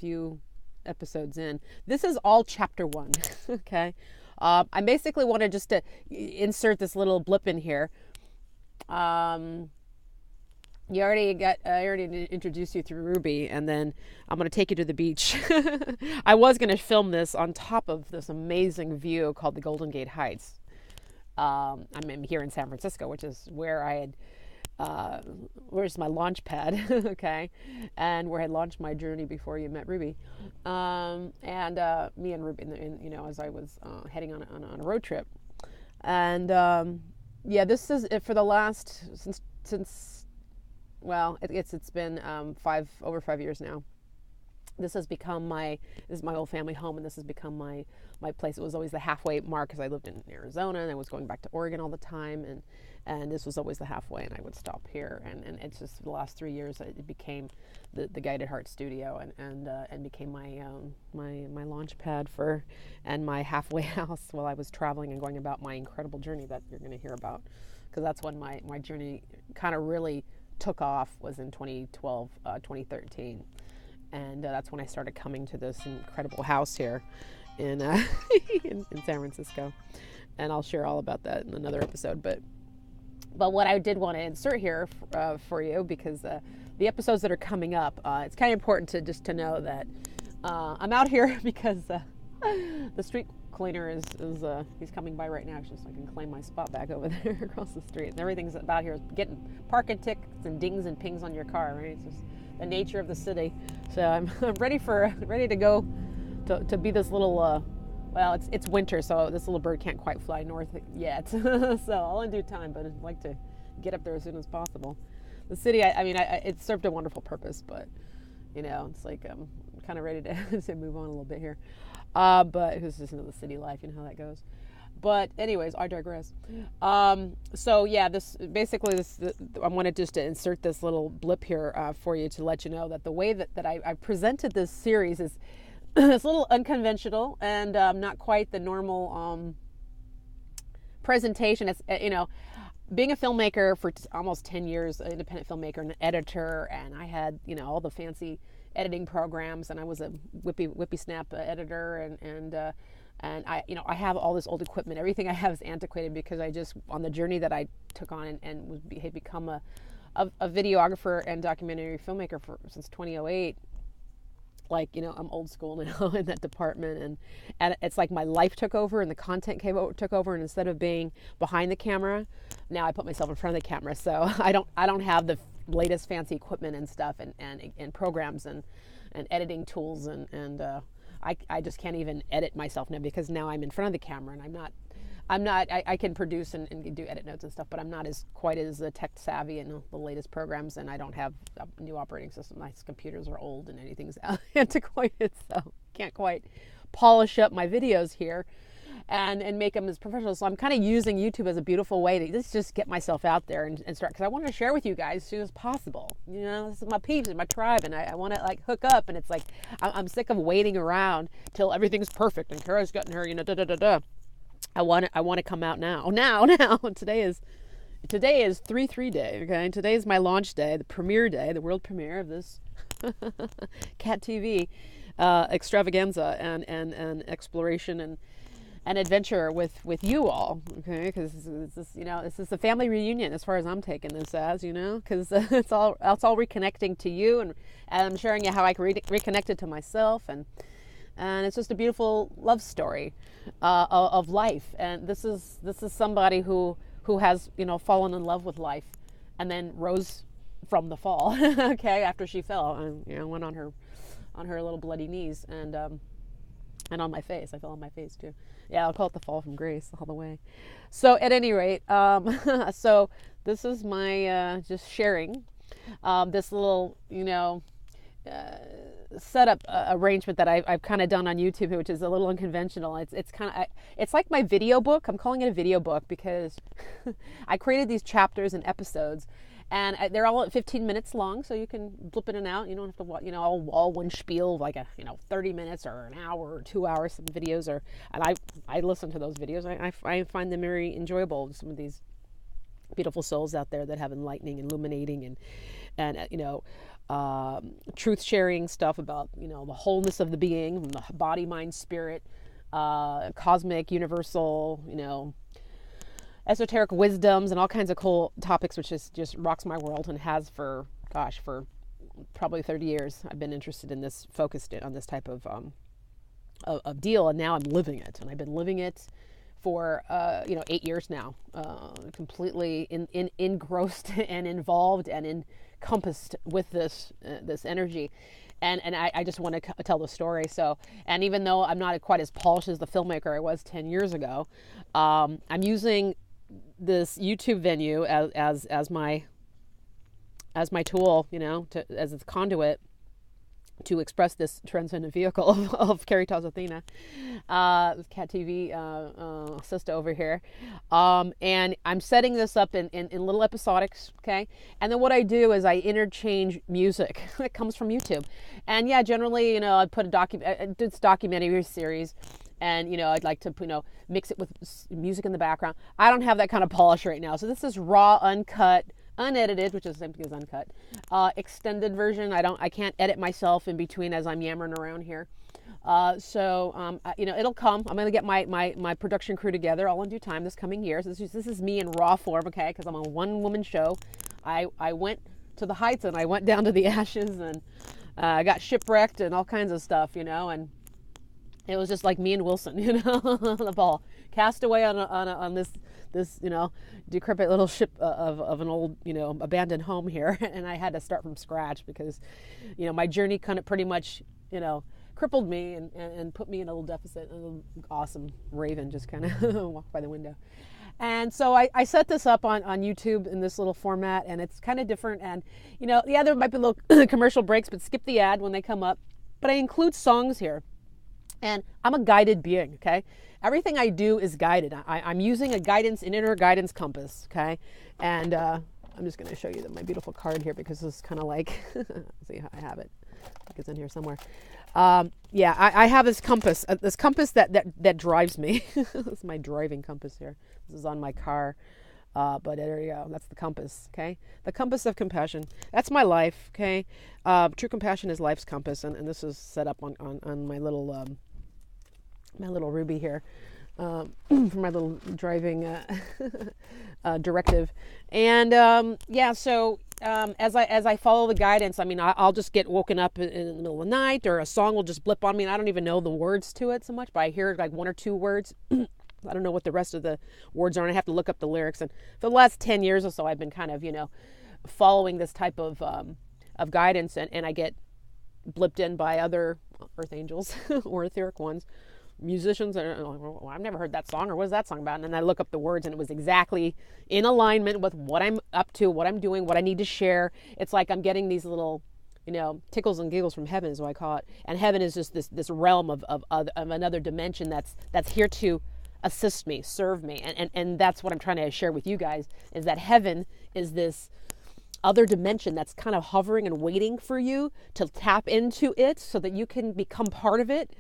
few episodes in. This is all chapter 1. Okay. I basically wanted just to insert this little blip in here. I already introduced you through Ruby, and then I'm going to take you to the beach. I was going to film this on top of this amazing view called the Golden Gate Heights. I'm here in San Francisco, which is where I had, where's my launch pad, okay, and where I launched my journey before you met Ruby, and me and Ruby, as I was heading on a road trip, and yeah, this is it for the last since. Well, it's been over 5 years now. This is my old family home, and this has become my place. It was always the halfway mark because I lived in Arizona and I was going back to Oregon all the time, and this was always the halfway, and I would stop here. And it's just the last 3 years it became the Guided Heart Studio, and became my launch pad and my halfway house while I was traveling and going about my incredible journey that you're going to hear about, because that's when my journey kind of really took off, was in 2012, 2013. And that's when I started coming to this incredible house here in in San Francisco. And I'll share all about that in another episode. But what I did want to insert here for you, because the episodes that are coming up, it's kind of important to know that I'm out here because the street cleaner is he's coming by right now, just so I can claim my spot back over there across the street. And everything's about here is getting parking tickets and dings and pings on your car, right? It's just the nature of the city. So I'm ready to go to be this little well, it's winter, so this little bird can't quite fly north yet. So I'll in due time, but I'd like to get up there as soon as possible. The city, I mean, it served a wonderful purpose, but it's like I'm kind of ready to move on a little bit here. But it's just the city life, you know how that goes. But anyways, I digress. So yeah, I wanted just to insert this little blip here for you to let you know that the way that I presented this series is it's a little unconventional and not quite the normal presentation. It's being a filmmaker for almost 10 years, an independent filmmaker and an editor, and I had all the fancy editing programs, and I was a whippy snap editor, and I have all this old equipment. Everything I have is antiquated because I just, on the journey that I took on and had become a videographer and documentary filmmaker since 2008. I'm old school now in that department, and it's like my life took over and the content took over, and instead of being behind the camera, now I put myself in front of the camera. So I don't have the latest fancy equipment and stuff and programs and editing tools, and I just can't even edit myself now, because now I'm in front of the camera, and I can produce and do edit notes and stuff, but I'm not quite as tech savvy in the latest programs, and I don't have a new operating system. My computers are old and anything's antiquated, so can't quite polish up my videos here and make them as professional. So I'm kind of using YouTube as a beautiful way to just get myself out there and start, because I want to share with you guys as soon as possible. This is my peeps and my tribe, and I want to hook up, and it's like I'm sick of waiting around till everything's perfect and Kara's gotten her I want to come out now. Today is 3/3 day. Okay, today is my launch day, the premiere day, the world premiere of this Cat TV extravaganza and exploration and adventure with you all. Okay, because this is a family reunion as far as I'm taking this as, because it's all reconnecting to you, and I'm sharing you how I reconnected to myself, and it's just a beautiful love story of life. And this is somebody who has fallen in love with life and then rose from the fall. Okay, after she fell, and went on her little bloody knees and on my face. I fell on my face too. Yeah, I'll call it the fall from grace all the way. So at any rate, so this is my just sharing this little setup arrangement that I've kind of done on YouTube, which is a little unconventional. It's like my video book. I'm calling it a video book because I created these chapters and episodes, and they're all at 15 minutes long, so you can blip in and out. You don't have to all one spiel of 30 minutes or an hour or 2 hours. Some videos and I listen to those videos. I find them very enjoyable. Some of these beautiful souls out there that have enlightening, illuminating, and truth sharing stuff about, the wholeness of the being, the body, mind, spirit, cosmic, universal, esoteric wisdoms and all kinds of cool topics, which just rocks my world and has for probably 30 years. I've been interested in this, focused on this type of deal, and now I'm living it, and I've been living it for 8 years now, completely engrossed and involved and encompassed with this energy. And I just want to tell the story. So, and even though I'm not quite as polished as the filmmaker I was 10 years ago, I'm using this YouTube venue as my tool, as its conduit to express this transcendent vehicle of Caritas Athena, Cat TV sister over here. And I'm setting this up in little episodics, okay? And then what I do is I interchange music that comes from YouTube. And yeah, generally, I put this documentary series, and, I'd like to, mix it with music in the background. I don't have that kind of polish right now. So this is raw, uncut, unedited, which is the same thing as uncut, extended version. I can't edit myself in between as I'm yammering around here. So it'll come. I'm going to get my production crew together all in due time this coming year. So this is me in raw form, okay? Because I'm a one-woman show. I went to the heights and I went down to the ashes, and I got shipwrecked and all kinds of stuff, and it was just like me and Wilson, on the ball, cast away on this decrepit little ship of an old, abandoned home here. And I had to start from scratch because, my journey kind of pretty much, crippled me and put me in a little deficit. A little awesome raven just kind of walked by the window. And so I set this up on YouTube in this little format, and it's kind of different. And, there might be little commercial breaks, but skip the ad when they come up. But I include songs here. And I'm a guided being, okay? Everything I do is guided. I'm using an inner guidance compass, okay? And I'm just going to show you my beautiful card here, because this is kind of like, see, I have it. I think it's in here somewhere. I have this compass that drives me. This is my driving compass here. This is on my car. But there you go. That's the compass, okay? The compass of compassion. That's my life, okay? True compassion is life's compass, and this is set up on my little Ruby here, for my little driving directive. And so as I follow the guidance, I'll just get woken up in the middle of the night, or a song will just blip on me, and I don't even know the words to it so much, but I hear like one or two words. I don't know what the rest of the words are, and I have to look up the lyrics. And for the last 10 years or so, I've been kind of, following this type of guidance, and I get blipped in by other earth angels or etheric ones, musicians. Well, I've never heard that song, or what is that song about? And then I look up the words, and it was exactly in alignment with what I'm up to, what I'm doing, what I need to share. It's like I'm getting these little, tickles and giggles from heaven is what I call it. And heaven is just this realm of another dimension that's here to assist me, serve me. And that's what I'm trying to share with you guys, is that heaven is this other dimension that's kind of hovering and waiting for you to tap into it, so that you can become part of it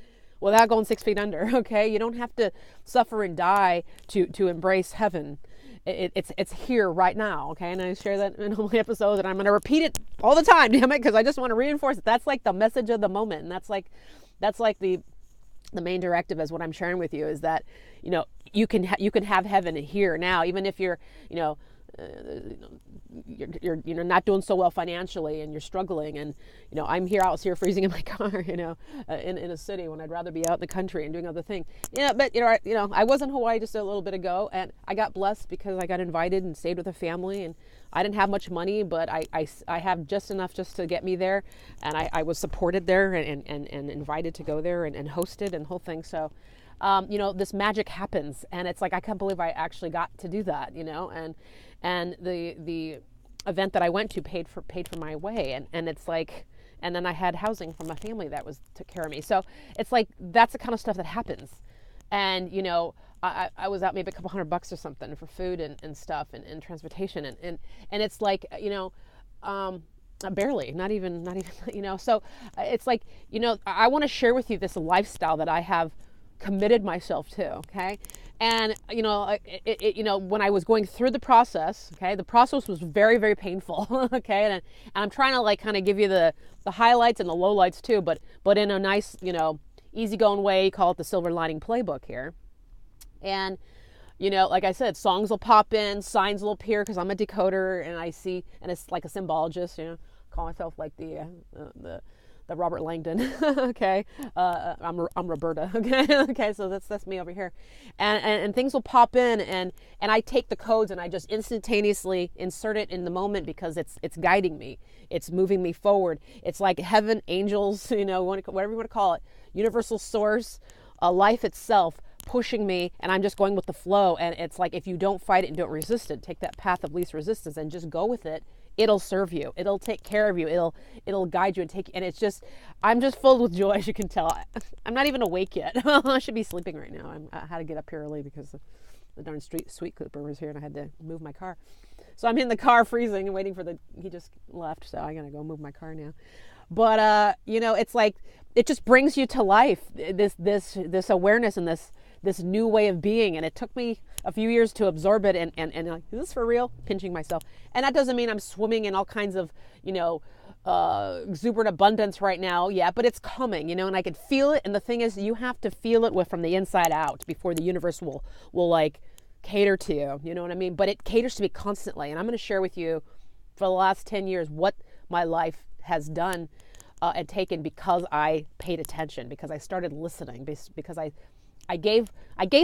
without going 6 feet under, okay? You don't have to suffer and die to embrace heaven. It's here right now, okay? And I share that in all my episodes, and I'm going to repeat it all the time, damn it, because I just want to reinforce it. That's like the message of the moment, and that's like the main directive is what I'm sharing with you, is that, you can have heaven here now, even if you're not doing so well financially and you're struggling. And I was here freezing in my car, in a city, when I'd rather be out in the country and doing other things. But I was in Hawaii just a little bit ago, and I got blessed because I got invited and stayed with a family, and I didn't have much money, but I have just enough just to get me there, and I was supported there and invited to go there and hosted and whole thing. So this magic happens, and it's like, I can't believe I actually got to do that, and the event that I went to paid for my way, and it's like, and then I had housing from a family that took care of me. So it's like, that's the kind of stuff that happens. And I was out maybe a couple $100 or something for food and stuff and transportation, and it's like, barely, not even, so it's like, I want to share with you this lifestyle that I have committed myself to, okay? And, when I was going through the process, okay, the process was very, very painful, okay? And I'm trying to like kind of give you the highlights and the lowlights too, but in a nice, easygoing way, call it the silver lining playbook here. And, like I said, songs will pop in, signs will appear because I'm a decoder and I see, and it's like a symbologist, call myself like the Robert Langdon, okay? I'm Roberta, okay? Okay, so that's me over here. And things will pop in and I take the codes and I just instantaneously insert it in the moment because it's guiding me. It's moving me forward. It's like heaven, angels, whatever you want to call it, universal source, life itself pushing me, and I'm just going with the flow. And it's like, if you don't fight it and don't resist it, take that path of least resistance and just go with it, it'll serve you. It'll take care of you. It'll guide you and it's just, I'm just filled with joy, as you can tell. I'm not even awake yet. I should be sleeping right now. I had to get up here early because the darn sweet Cooper was here and I had to move my car. So I'm in the car freezing and waiting for he just left, so I gotta go move my car now. But it's like, it just brings you to life, this awareness and this new way of being. And it took me a few years to absorb it and like, is this for real? Pinching myself. And that doesn't mean I'm swimming in all kinds of, exuberant abundance right now. Yeah, but it's coming, and I can feel it. And the thing is, you have to feel it from the inside out before the universe will like cater to you. You know what I mean? But it caters to me constantly. And I'm going to share with you for the last 10 years what my life has done and taken because I paid attention, because I started listening, because I gave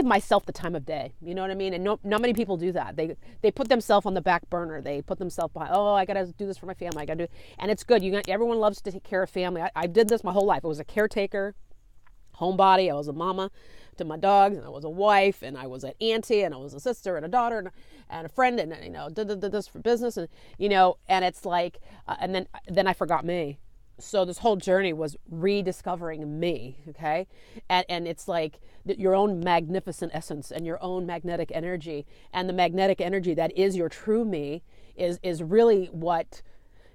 myself the time of day. You know what I mean? And not many people do that. They put themselves on the back burner. They put themselves behind, I got to do this for my family. I got to do, and it's good. Everyone loves to take care of family. I did this my whole life. I was a caretaker, homebody. I was a mama to my dogs, and I was a wife, and I was an auntie, and I was a sister, and a daughter, and a friend, and did this for business, and and it's like, and then I forgot me. So this whole journey was rediscovering me, okay? And it's like your own magnificent essence and your own magnetic energy. And the magnetic energy that is your true me is really what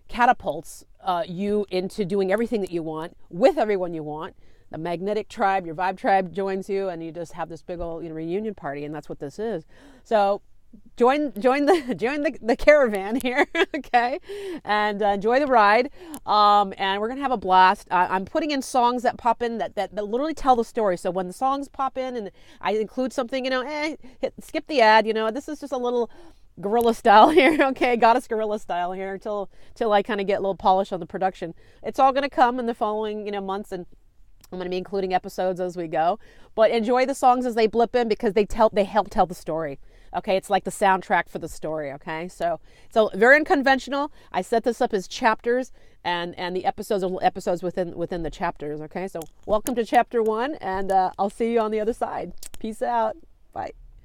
catapults you into doing everything that you want with everyone you want. The magnetic tribe, your vibe tribe joins you, and you just have this big old reunion party, and that's what this is. So join the caravan here, okay, and enjoy the ride, and we're gonna have a blast. I'm putting in songs that pop in that literally tell the story. So when the songs pop in and I include something, skip the ad. This is just a little guerrilla style here, okay, goddess guerrilla style here until I kind of get a little polish on the production. It's all gonna come in the following months, and I'm going to be including episodes as we go. But enjoy the songs as they blip in because they help tell the story. Okay, it's like the soundtrack for the story. Okay, so very unconventional. I set this up as chapters, and the episodes are episodes within the chapters. Okay, so welcome to chapter 1, and I'll see you on the other side. Peace out. Bye.